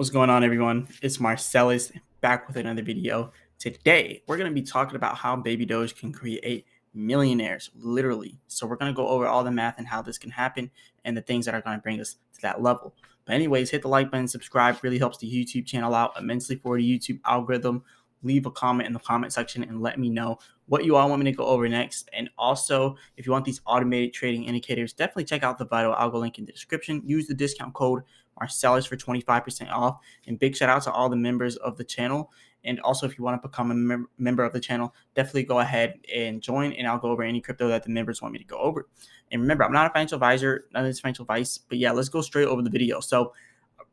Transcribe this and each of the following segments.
What's going on, everyone? It's Marsellis back with another video. Today, we're going to be talking about how Baby Doge can create millionaires, literally. So we're going to go over all the math and how this can happen and the things that are going to bring us to that level. But anyways, hit the like button, subscribe, really helps the YouTube channel out immensely for the YouTube algorithm. Leave a comment in the comment section and let me know what you all want me to go over next. And also, if you want these automated trading indicators, definitely check out the Vital Algo link in the description. Use the discount code Marsellis for 25% off. And big shout out to all the members of the channel. And also, if you want to become a member of the channel, definitely go ahead and join, and I'll go over any crypto that the members want me to go over. And remember, I'm not a financial advisor, none of this financial advice, but yeah, let's go straight over the video. So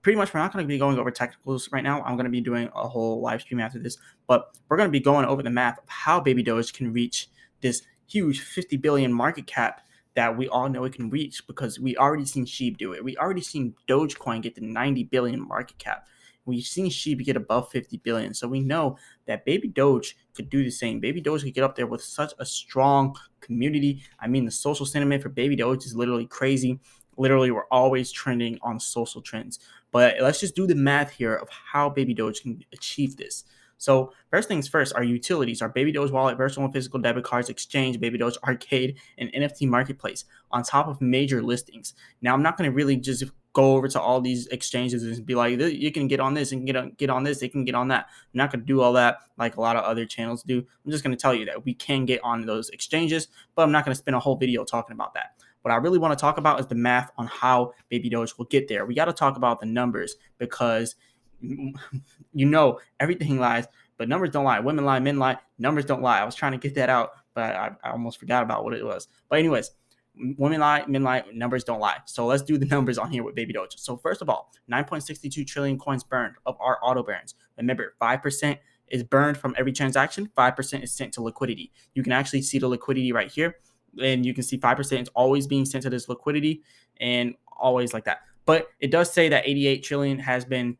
pretty much we're not going to be going over technicals right now. I'm going to be doing a whole live stream after this, but we're going to be going over the math of how Baby Doge can reach this huge 50 billion market cap that we all know it can reach, because we already seen Sheep do it. We already seen Dogecoin get to 90 billion market cap. We've seen Sheep get above 50 billion. So we know that Baby Doge could do the same. Baby Doge could get up there with such a strong community. I mean, the social sentiment for Baby Doge is literally crazy. Literally, we're always trending on social trends. But let's just do the math here of how Baby Doge can achieve this. So first things first, our utilities, our Baby Doge wallet, virtual and physical debit cards, exchange, Baby Doge arcade, and NFT marketplace on top of major listings. Now, I'm not going to really just go over to all these exchanges and be like, you can get on this and get on this, they can get on that. I'm not going to do all that like a lot of other channels do. I'm just going to tell you that we can get on those exchanges, but I'm not going to spend a whole video talking about that. What I really want to talk about is the math on how Baby Doge will get there. We got to talk about the numbers, because everything lies, but numbers don't lie. Women lie, men lie, numbers don't lie. I was trying to get that out, but I almost forgot about what it was. But anyways, women lie, men lie, numbers don't lie. So let's do the numbers on here with Baby Doge. So first of all, 9.62 trillion coins burned of our auto burns. Remember, 5% is burned from every transaction. 5% is sent to liquidity. You can actually see the liquidity right here. And you can see 5% is always being sent to this liquidity, and always like that. But it does say that 88 trillion has been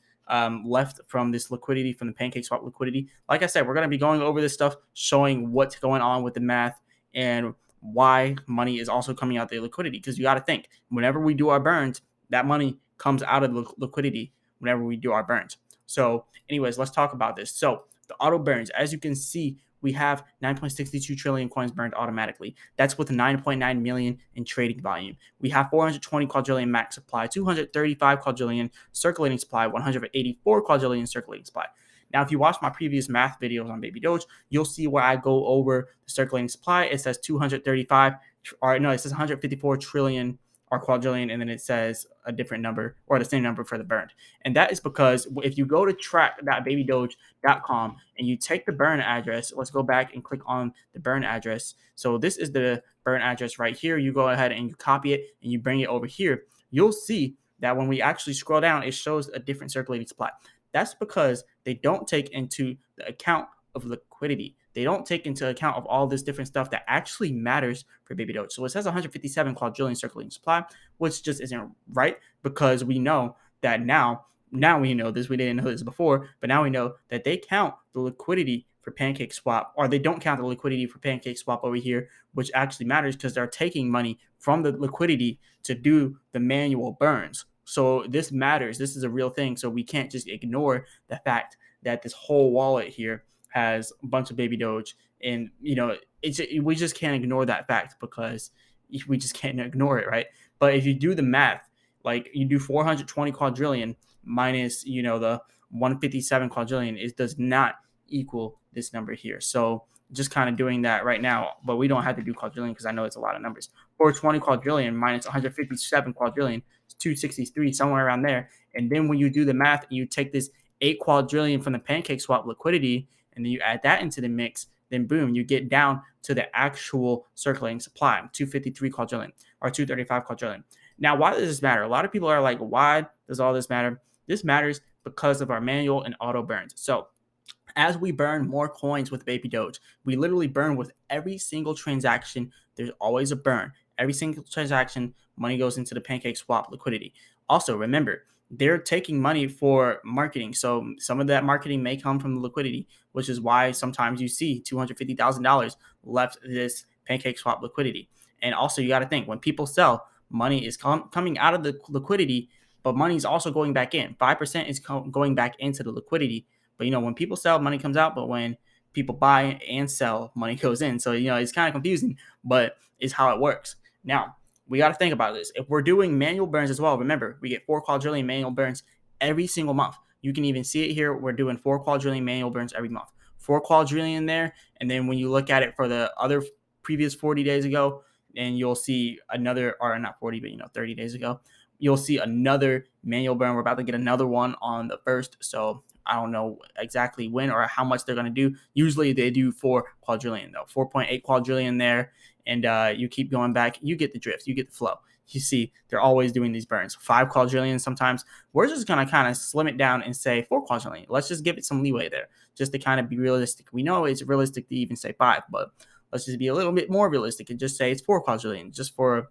left from this liquidity, from the PancakeSwap liquidity. Like I said, we're going to be going over this stuff, showing what's going on with the math and why money is also coming out the liquidity. Because you got to think, whenever we do our burns, that money comes out of the liquidity whenever we do our burns. So anyways, let's talk about this. So the auto burns, as you can see, we have 9.62 trillion coins burned automatically. That's with 9.9 million in trading volume. We have 420 quadrillion max supply, 235 quadrillion circulating supply, 184 quadrillion circulating supply. Now, if you watch my previous math videos on Baby Doge, you'll see where I go over the circulating supply. It says 235, or no, it says 154 trillion or quadrillion, and then it says a different number, or the same number for the burned. And that is because if you go to track.babydoge.com and you take the burn address, let's go back and click on the burn address. So this is the burn address right here. You go ahead and you copy it and you bring it over here. You'll see that when we actually scroll down, it shows a different circulating supply. That's because they don't take into the account of liquidity. They don't take into account of all this different stuff that actually matters for Baby Doge. So it says 157 quadrillion circulating supply, which just isn't right, because we know that now we know this. We didn't know this before, but now we know that they count the liquidity for PancakeSwap, or they don't count the liquidity for PancakeSwap over here, which actually matters because they're taking money from the liquidity to do the manual burns. So this matters. This is a real thing. So we can't just ignore the fact that this whole wallet here has a bunch of Baby Doge, and we just can't ignore that fact, because we just can't ignore it, right? But if you do the math, like you do 420 quadrillion minus the 157 quadrillion, it does not equal this number here. So just kind of doing that right now, but we don't have to do quadrillion because I know it's a lot of numbers. 420 quadrillion minus 157 quadrillion is 263, somewhere around there. And then when you do the math and you take this 8 quadrillion from the PancakeSwap liquidity, and then you add that into the mix, then boom, you get down to the actual circulating supply, 253 quadrillion or 235 quadrillion. Now, why does this matter? A lot of people are like, why does all this matter? This matters because of our manual and auto burns. So as we burn more coins with Baby Doge, we literally burn with every single transaction. There's always a burn. Every single transaction, money goes into the PancakeSwap liquidity. Also, remember, they're taking money for marketing. So some of that marketing may come from the liquidity, which is why sometimes you see $250,000 left this PancakeSwap liquidity. And also, you got to think, when people sell, money is coming out of the liquidity but money is also going back in. 5% is going back into the liquidity. But when people sell, money comes out. But when people buy and sell, money goes in. So it's kind of confusing, but it's how it works. Now we got to think about this. If we're doing manual burns as well, remember we get 4 quadrillion manual burns every single month. You can even see it here. We're doing 4 quadrillion manual burns every month. 4 quadrillion there, and then when you look at it for the other previous 40 days ago, and you'll see another, or not 40, but 30 days ago, you'll see another manual burn. We're about to get another one on the 1st, so I don't know exactly when or how much they're going to do. Usually they do 4 quadrillion though, 4.8 quadrillion there, and you keep going back. You get the drift, you get the flow. You see, they're always doing these burns. 5 quadrillion sometimes. We're just going to kind of slim it down and say 4 quadrillion. Let's just give it some leeway there, just to kind of be realistic. We know it's realistic to even say 5, but let's just be a little bit more realistic and just say it's 4 quadrillion, just for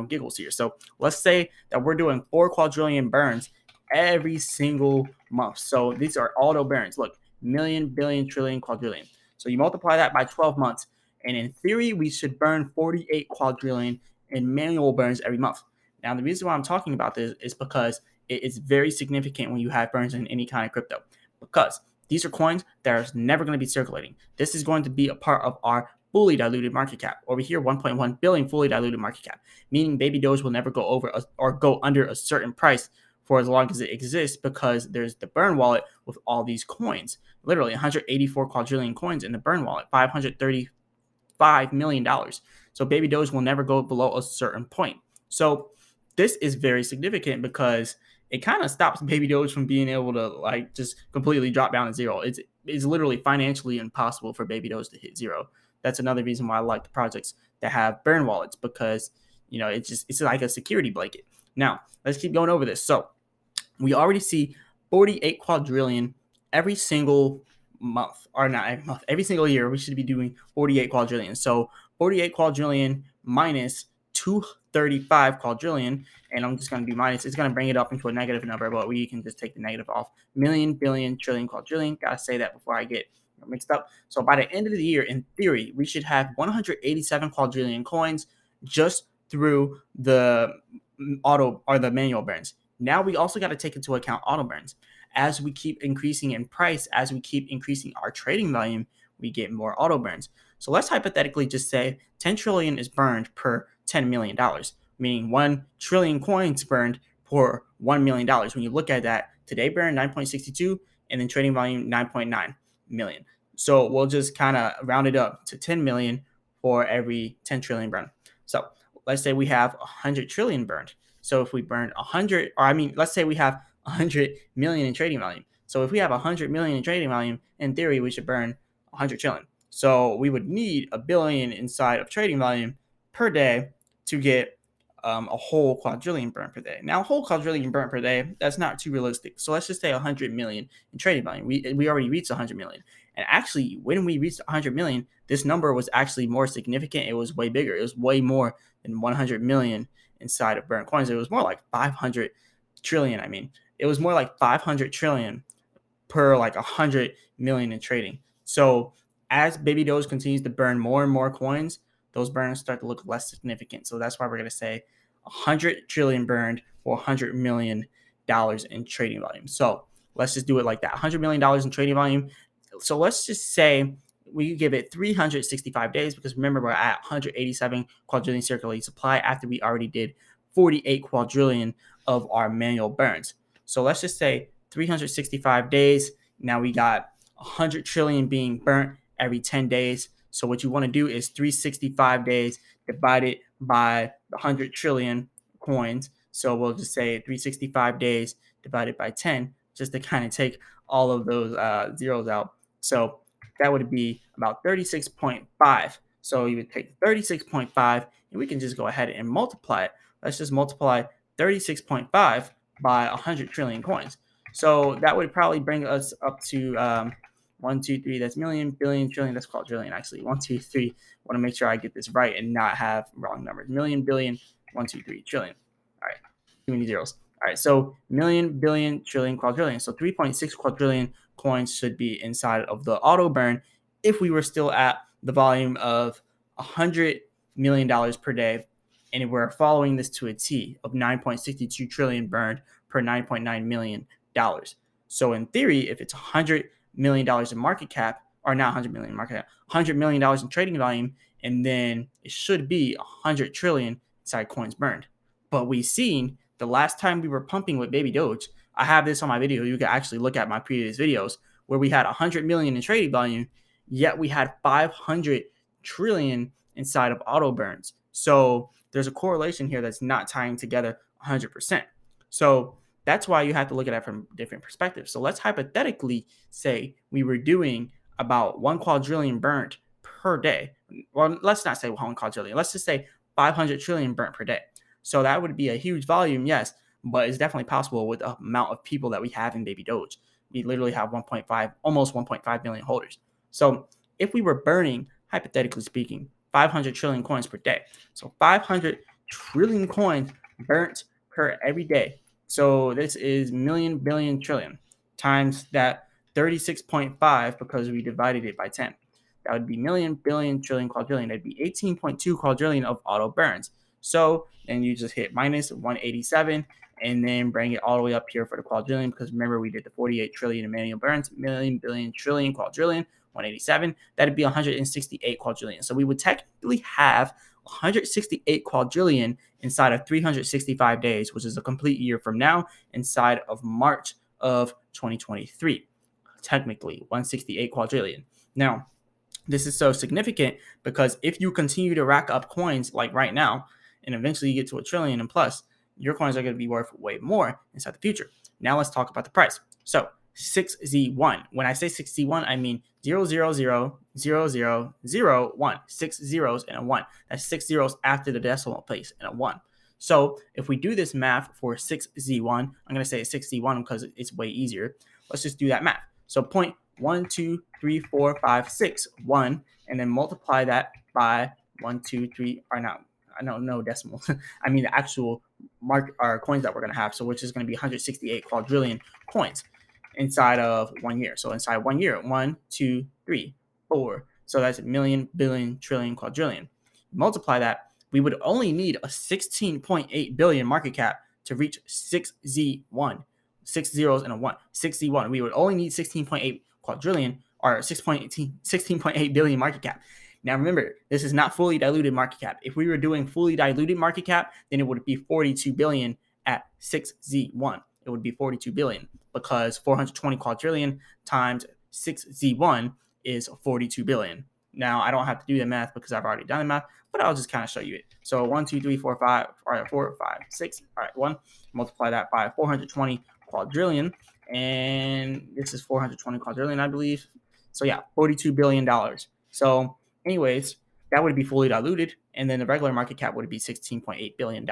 giggles here. So let's say that we're doing 4 quadrillion burns every single month. So these are auto burns. Look, million, billion, trillion, quadrillion. So you multiply that by 12 months, and in theory, we should burn 48 quadrillion in manual burns every month. Now, the reason why I'm talking about this is because it is very significant when you have burns in any kind of crypto, because these are coins that are never going to be circulating. This is going to be a part of our fully diluted market cap. Over here, 1.1 billion fully diluted market cap, meaning Baby Doge will never go over or go under a certain price for as long as it exists, because there's the burn wallet with all these coins. Literally 184 quadrillion coins in the burn wallet, $535 million. So Baby Doge will never go below a certain point. So this is very significant because it kind of stops Baby Doge from being able to just completely drop down to zero. It's literally financially impossible for Baby Doge to hit zero. That's another reason why I like the projects that have burn wallets, because it's like a security blanket. Now let's keep going over this. So we already see 48 quadrillion every single month, or not every month, every single year. We should be doing 48 quadrillion. So 48 quadrillion minus 235 quadrillion, and I'm just going to do minus. It's going to bring it up into a negative number, but we can just take the negative off. Million, billion, trillion, quadrillion. Gotta say that before I get mixed up. So by the end of the year, in theory, we should have 187 quadrillion coins just through the auto or the manual burns. Now we also got to take into account auto burns. As we keep increasing in price, as we keep increasing our trading volume, we get more auto burns. So let's hypothetically just say 10 trillion is burned per $10 million, meaning 1 trillion coins burned for $1 million. When you look at that, today burned 9.62, and then trading volume 9.9 million. So we'll just kind of round it up to 10 million for every 10 trillion burned. So let's say we have 100 trillion burned. So if we burned 100, let's say we have 100 million in trading volume. So if we have 100 million in trading volume, in theory, we should burn 100 trillion. So we would need a billion inside of trading volume per day to get a whole quadrillion burn per day. Now, a whole quadrillion burn per day, that's not too realistic. So let's just say 100 million in trading volume. We already reached 100 million. And actually, when we reached 100 million, this number was actually more significant. It was way bigger. It was way more than 100 million inside of burnt coins. It was more like 500 trillion. It was more like 500 trillion per 100 million in trading. So as Baby Doge continues to burn more and more coins, those burns start to look less significant. So that's why we're going to say 100 trillion burned for $100 million in trading volume. So let's just do it like that. $100 million in trading volume. So let's just say we give it 365 days, because remember, we're at 187 quadrillion circulating supply after we already did 48 quadrillion of our manual burns. So let's just say 365 days. Now we got 100 trillion being burnt every 10 days. So what you want to do is 365 days divided by the 100 trillion coins. So we'll just say 365 days divided by 10, just to kind of take all of those zeros out. So that would be about 36.5. So you would take 36.5, and we can just go ahead and multiply it. Let's just multiply 36.5 by 100 trillion coins. So that would probably bring us up to 1, 2, 3. That's million, billion, trillion. That's quadrillion, actually. 1, 2, 3. Want to make sure I get this right and not have wrong numbers. Million, billion, 1, 2, 3, trillion. All right. Too many zeros. All right. So million, billion, trillion, quadrillion. So 3.6 quadrillion coins should be inside of the auto burn if we were still at the volume of $100 million per day, and we're following this to a T of 9.62 trillion burned per $9.9 million. So in theory, if it's $100 million in market cap, or not 100 million market cap, $100 million in trading volume, and then it should be 100 trillion inside coins burned. But we've seen the last time we were pumping with Baby Doge, I have this on my video. You can actually look at my previous videos where we had 100 million in trading volume, yet we had 500 trillion inside of auto burns. So there's a correlation here that's not tying together 100%. So that's why you have to look at it from different perspectives. So let's hypothetically say we were doing about 1 quadrillion burnt per day. Well, let's not say 1 quadrillion. Let's just say 500 trillion burnt per day. So that would be a huge volume, yes, but it's definitely possible with the amount of people that we have in Baby Doge. We literally have 1.5, almost 1.5 million holders. So if we were burning, hypothetically speaking, 500 trillion coins per day, so 500 trillion coins burnt per every day. So this is million, billion, trillion times that 36.5 because we divided it by 10. That would be million, billion, trillion, quadrillion. That'd be 18.2 quadrillion of auto burns. So then you just hit minus 187 and then bring it all the way up here for the quadrillion, because remember we did the 48 trillion in manual burns, million, billion, trillion, quadrillion, 187. That'd be 168 quadrillion. So we would technically have 168 quadrillion inside of 365 days, which is a complete year from now, inside of March of 2023. Technically 168 quadrillion. Now, this is so significant because if you continue to rack up coins like right now, and eventually you get to a trillion and plus, your coins are going to be worth way more inside the future. Now let's talk about the price. So 6Z1. When I say 6Z1, I mean 0000001. 6 zeros and a 1. That's 6 zeros after the decimal place and a 1. So if we do this math for 6Z1, I'm going to say 6Z1 because it's way easier. Let's just do that math. So 0.1, 2, 3, 4, 5, 6, 1, and then multiply that by 1, 2, 3, or not. I don't know decimal. I mean the actual coins that we're going to have. So which is going to be 168 quadrillion coins inside of 1 year. So inside 1 year, 1, 2, 3, 4. So that's a million, billion, trillion, quadrillion. Multiply that, we would only need a 16.8 billion market cap to reach 6Z1. 6 zeros and a 1. 6Z1. We would only need 16.8 quadrillion or 16.8 billion market cap. Now remember, this is not fully diluted market cap. If we were doing fully diluted market cap, then it would be 42 billion at 6Z1. It would be 42 billion because 420 quadrillion times 6Z1 is 42 billion. Now I don't have to do the math because I've already done the math, but I'll just kind of show you it. So 1, 2, 3, 4, 5, all right, 4, 5, 6, all right, 1. Multiply that by 420 quadrillion, and this is 420 quadrillion, I believe. So yeah, $42 billion. So anyways, that would be fully diluted, and then the regular market cap would be $16.8 billion.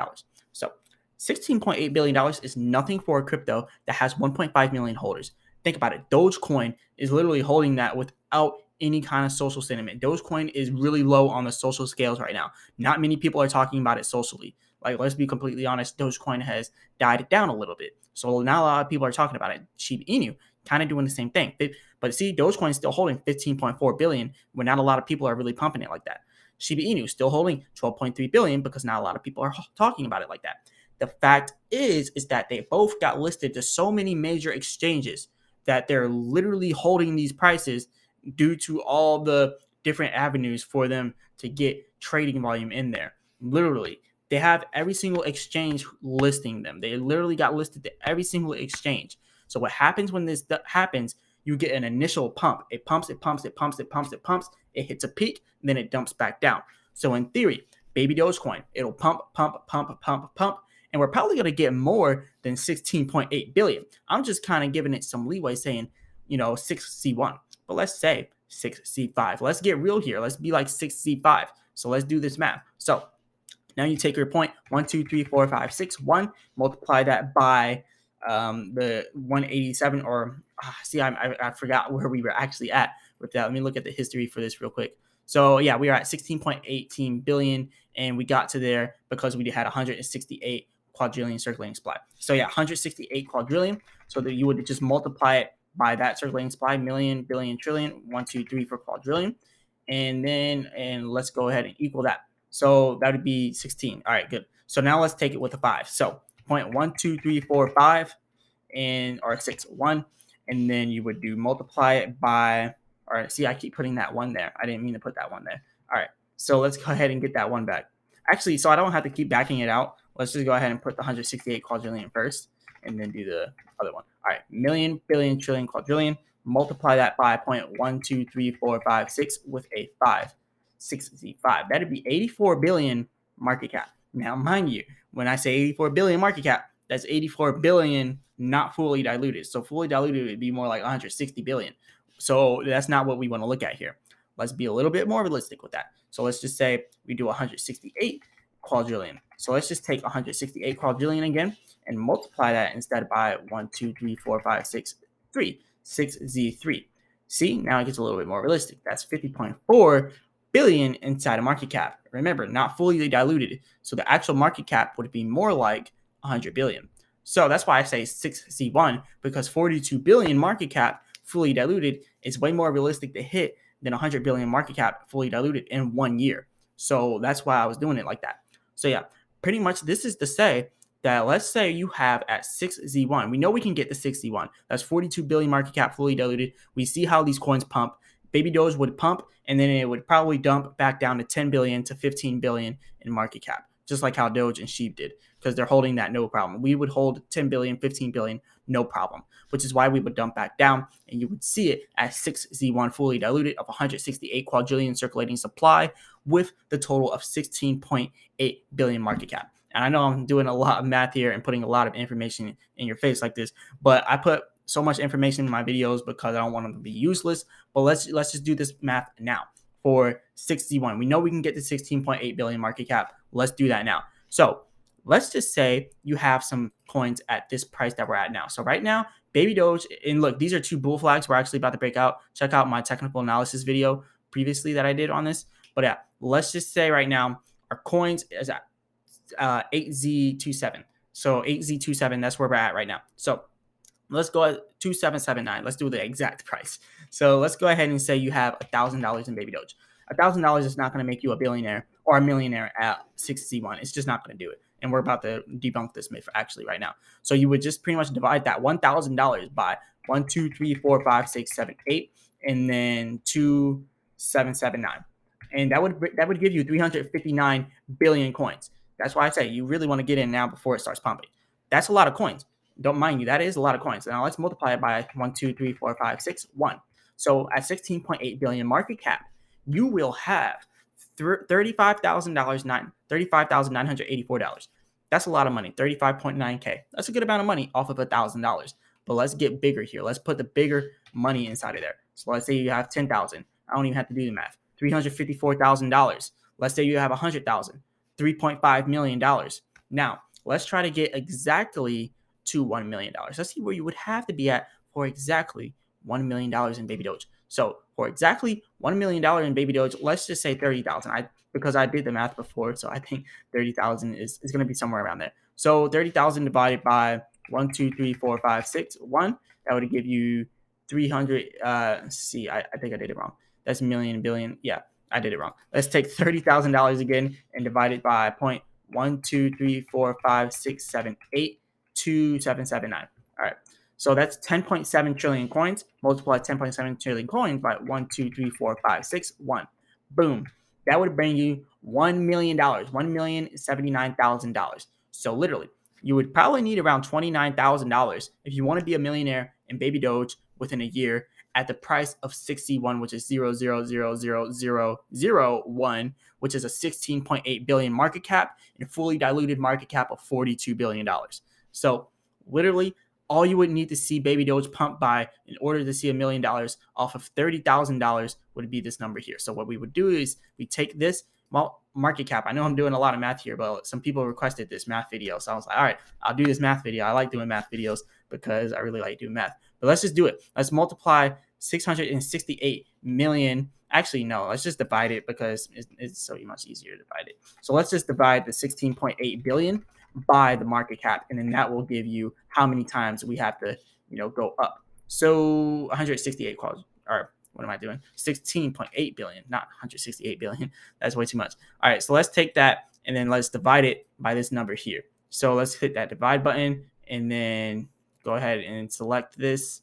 So $16.8 billion is nothing for a crypto that has 1.5 million holders. Think about it. Dogecoin is literally holding that without any kind of social sentiment. Dogecoin is really low on the social scales right now. Not many people are talking about it socially. Like, let's be completely honest, Dogecoin has died down a little bit. So now a lot of people are talking about it. Shiba Inu kind of doing the same thing. But see, Dogecoin is still holding 15.4 billion when not a lot of people are really pumping it like that. Shiba Inu still holding 12.3 billion because not a lot of people are talking about it like that. The fact is that they both got listed to so many major exchanges that they're literally holding these prices due to all the different avenues for them to get trading volume in there. Literally, they have every single exchange listing them. They literally got listed to every single exchange. So what happens when this happens, you get an initial pump. It pumps, it pumps, it pumps, it pumps, it pumps. It hits a peak, and then it dumps back down. So in theory, baby Dogecoin, it'll pump, pump, pump, pump, pump, and we're probably going to get more than 16.8 billion. I'm just kind of giving it some leeway saying, 6C1, but let's say 6C5. Let's get real here. Let's be like 6C5. So let's do this math. So now you take your point, 1, 2, 3, 4, 5, 6, 1, multiply that by the 187, or I forgot where we were actually at with that. Let me look at the history for this real quick. So yeah, we are at 16.18 billion, and we got to there because we had 168 quadrillion circulating supply. So yeah, 168 quadrillion. So that you would just multiply it by that circulating supply, million, billion, trillion, 1, 2, 3 for quadrillion, and let's go ahead and equal that. So that would be 16. All right, good. So now let's take it with a 5. So 0.12345 and or 6 1, and then you would do multiply it by. All right, see, I keep putting that one there. I didn't mean to put that one there. All right, so let's go ahead and get that one back. Actually, so I don't have to keep backing it out. Let's just go ahead and put the 168 quadrillion first, and then do the other one. All right, million, billion, trillion, quadrillion. Multiply that by 0.123456 with a 5. 6Z5. That'd be 84 billion market cap. Now, mind you, when I say 84 billion market cap, that's 84 billion not fully diluted. So fully diluted would be more like 160 billion. So that's not what we want to look at here. Let's be a little bit more realistic with that. So let's just say we do 168 quadrillion. So let's just take 168 quadrillion again and multiply that instead by 1, 2, 3, 4, 5, 6, 3, 6Z3. See, now it gets a little bit more realistic. That's 50.4 billion inside a market cap. Remember, not fully diluted. So the actual market cap would be more like 100 billion. So that's why I say 6C1, because 42 billion market cap fully diluted is way more realistic to hit than 100 billion market cap fully diluted in 1 year. So that's why I was doing it like that. So yeah, pretty much this is to say that let's say you have at 6Z1. We know we can get to 6Z1. That's 42 billion market cap fully diluted. We see how these coins pump. Baby Doge would pump, and then it would probably dump back down to 10 billion to 15 billion in market cap, just like how Doge and Sheep did, because they're holding that no problem. We would hold 10 billion, 15 billion, no problem, which is why we would dump back down, and you would see it at 6Z1 fully diluted of 168 quadrillion circulating supply with the total of 16.8 billion market cap. And I know I'm doing a lot of math here and putting a lot of information in your face like this, but I put so much information in my videos because I don't want them to be useless. But let's just do this math now for 6Z1. We know we can get to 16.8 billion market cap. Let's do that now. So let's just say you have some coins at this price that we're at now. So right now, Baby Doge, and look, these are 2 bull flags we're actually about to break out. Check out my technical analysis video previously that I did on this. But yeah, let's just say right now our coins is at 8Z27. So 8Z27, that's where we're at right now. So let's go at 2779. Let's do the exact price. So let's go ahead and say you have $1,000 in Baby Doge. $1,000 is not going to make you a billionaire or a millionaire at 6Z1. It's just not going to do it. And we're about to debunk this myth actually right now. So you would just pretty much divide that $1,000 by 1, 2, 3, 4, 5, 6, 7, 8, and then 2779. And that would give you 359 billion coins. That's why I say you really want to get in now before it starts pumping. That's a lot of coins. Don't mind you, that is a lot of coins. Now let's multiply it by 1, 2, 3, 4, 5, 6, 1. So at 16.8 billion market cap, you will have $35,984. That's a lot of money. 35.9K. That's a good amount of money off of $1,000. But let's get bigger here. Let's put the bigger money inside of there. So let's say you have 10,000. I don't even have to do the math. $354,000. Let's say you have 100,000. $3.5 million. Now let's try to get exactly to $1 million. Let's see where you would have to be at for exactly $1 million in Baby Doge. So for exactly $1 million in Baby Doge, let's just say 30,000. Because I did the math before, so I think 30,000 is going to be somewhere around there. So 30,000 divided by 1, 2, 3, 4, 5, 6, 1. That would give you 300. See, I think I did it wrong. That's million, billion. Yeah, I did it wrong. Let's take $30,000 again and divide it by 0.1, 2, 3, 4, 5, 6, 7, 8, 2, 7, 7, 9. All right. So that's 10.7 trillion coins. Multiply 10.7 trillion coins by 1, 2, 3, 4, 5, 6, 1. Boom. That would bring you $1 million, $1,079,000. So literally, you would probably need around $29,000 if you want to be a millionaire in Baby Doge within a year at the price of 61, which is 0.0000001, which is a 16.8 billion market cap and a fully diluted market cap of $42 billion. So literally, all you would need to see Baby Doge pump by in order to see $1 million off of $30,000 would be this number here. So what we would do is we take this market cap. I know I'm doing a lot of math here, but some people requested this math video. So I was like, all right, I'll do this math video. I like doing math videos because I really like doing math. But let's just do it. Let's multiply 668 million. Actually, no, let's just divide it because it's so much easier to divide it. So let's just divide the 16.8 billion by the market cap, and then that will give you how many times we have to, go up. So 168 calls, or what am I doing? 16.8 billion, not 168 billion. That's way too much. All right, so let's take that and then let's divide it by this number here. So let's hit that divide button and then go ahead and select this.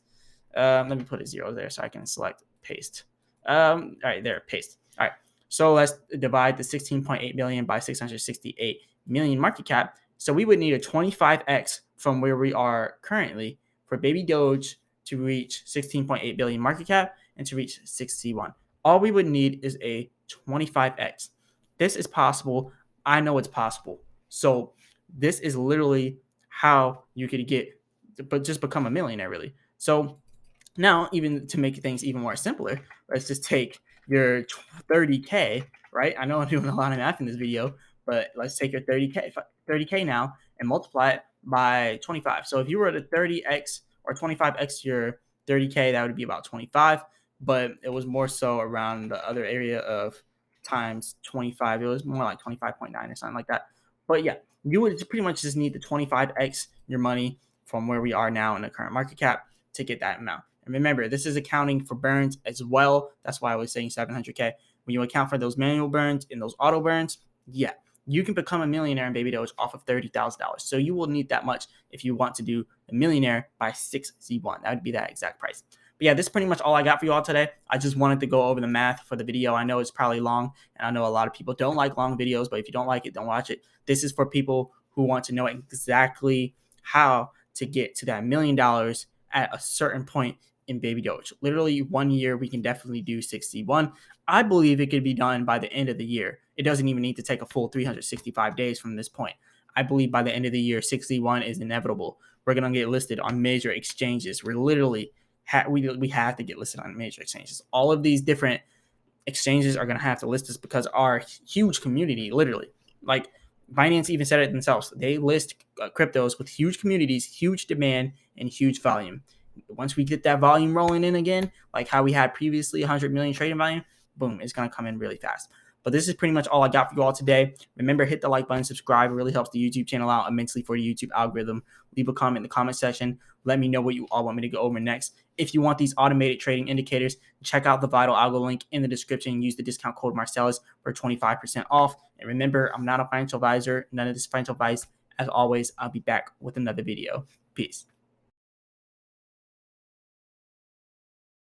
Let me put a 0 there so I can select paste. All right, there, paste. All right, so let's divide the 16.8 million by 668 million market cap. So we would need a 25x from where we are currently for Baby Doge to reach 16.8 billion market cap and to reach 6C1. All we would need is a 25x. This is possible. I know it's possible. So this is literally how you could get, but just become a millionaire, really. So now, even to make things even more simpler, let's just take your 30K, right? I know I'm doing a lot of math in this video, but let's take your 30K now and multiply it by 25. So if you were to 30x or 25x your 30K, that would be about 25, but it was more so around the other area of times 25. It was more like 25.9 or something like that. But yeah, you would pretty much just need the 25x your money from where we are now in the current market cap to get that amount. And remember, this is accounting for burns as well. That's why I was saying 700K. When you account for those manual burns and those auto burns, yeah, you can become a millionaire in Baby Doge off of $30,000. So you will need that much if you want to do the millionaire by 6Z1. That would be that exact price. But yeah, this is pretty much all I got for you all today. I just wanted to go over the math for the video. I know it's probably long, and I know a lot of people don't like long videos, but if you don't like it, don't watch it. This is for people who want to know exactly how to get to that $1 million at a certain point in Baby Doge. Literally 1 year, we can definitely do 6C1. I believe it could be done by the end of the year. It doesn't even need to take a full 365 days from this point. I believe by the end of the year, 6C1 is inevitable. We're going to get listed on major exchanges. We're literally, we have to get listed on major exchanges. All of these different exchanges are going to have to list us because our huge community, literally, like Binance even said it themselves. They list cryptos with huge communities, huge demand, and huge volume. Once we get that volume rolling in again, like how we had previously 100 million trading volume, boom, it's going to come in really fast. But this is pretty much all I got for you all today. Remember, hit the like button, subscribe. It really helps the YouTube channel out immensely for the YouTube algorithm. Leave a comment in the comment section. Let me know what you all want me to go over next. If you want these automated trading indicators, check out the Vital Algo link in the description. Use the discount code Marsellis for 25% off. And remember, I'm not a financial advisor. None of this financial advice. As always, I'll be back with another video. Peace.